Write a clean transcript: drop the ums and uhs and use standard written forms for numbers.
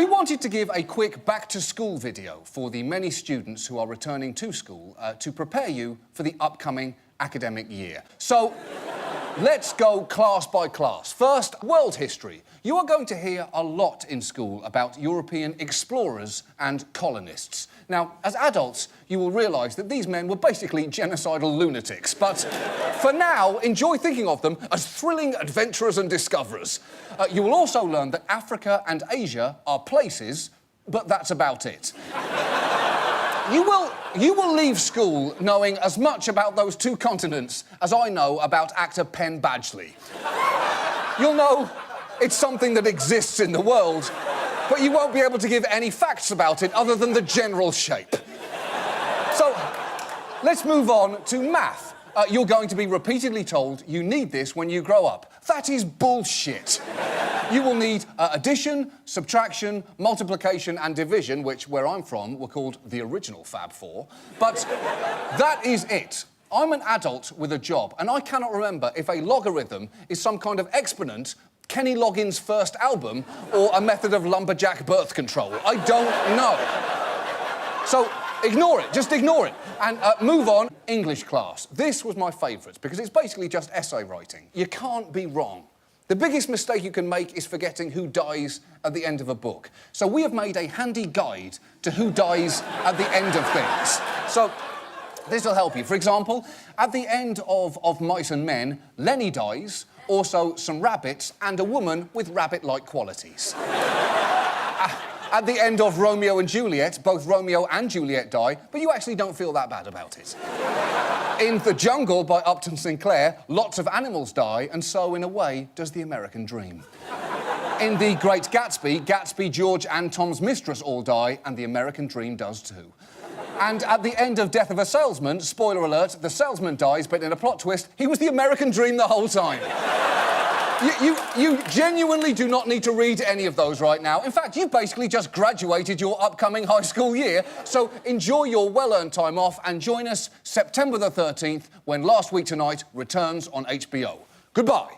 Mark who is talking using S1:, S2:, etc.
S1: We wanted to give a quick back-to-school video for the many students who are returning to school to prepare you for the upcoming academic year. So, let's go class by class. First, world history. You are going to hear a lot in school about European explorers and colonists. Now, as adults, you will realise that these men were basically genocidal lunatics, but for now, enjoy thinking of them as thrilling adventurers and discoverers. You will also learn that Africa and Asia are places, but that's about it. You will leave school knowing as much about those two continents as I know about actor Penn Badgley. You'll know it's something that exists in the world, but you won't be able to give any facts about it other than the general shape. So, let's move on to math. You're going to be repeatedly told you need this when you grow up. That is bullshit. You will need addition, subtraction, multiplication and division, which, where I'm from, were called the original Fab Four. But that is it. I'm an adult with a job, and I cannot remember if a logarithm is some kind of exponent, Kenny Loggins' first album, or a method of lumberjack birth control. I don't know. So, ignore it, just ignore it. And move on, English class. This was my favourite, because it's basically just essay writing. You can't be wrong. The biggest mistake you can make is forgetting who dies at the end of a book. So we have made a handy guide to who dies at the end of things. So this will help you. For example, at the end of Mice and Men, Lenny dies, also some rabbits, and a woman with rabbit-like qualities. At the end of Romeo and Juliet, both Romeo and Juliet die, but you actually don't feel that bad about it. In The Jungle by Upton Sinclair, lots of animals die, and so, in a way, does the American dream. In The Great Gatsby, Gatsby, George and Tom's mistress all die, and the American dream does too. And at the end of Death of a Salesman, spoiler alert, the salesman dies, but in a plot twist, he was the American dream the whole time. You genuinely do not need to read any of those right now. In fact, you basically just graduated your upcoming high school year, so enjoy your well-earned time off and join us September the 13th when Last Week Tonight returns on HBO. Goodbye.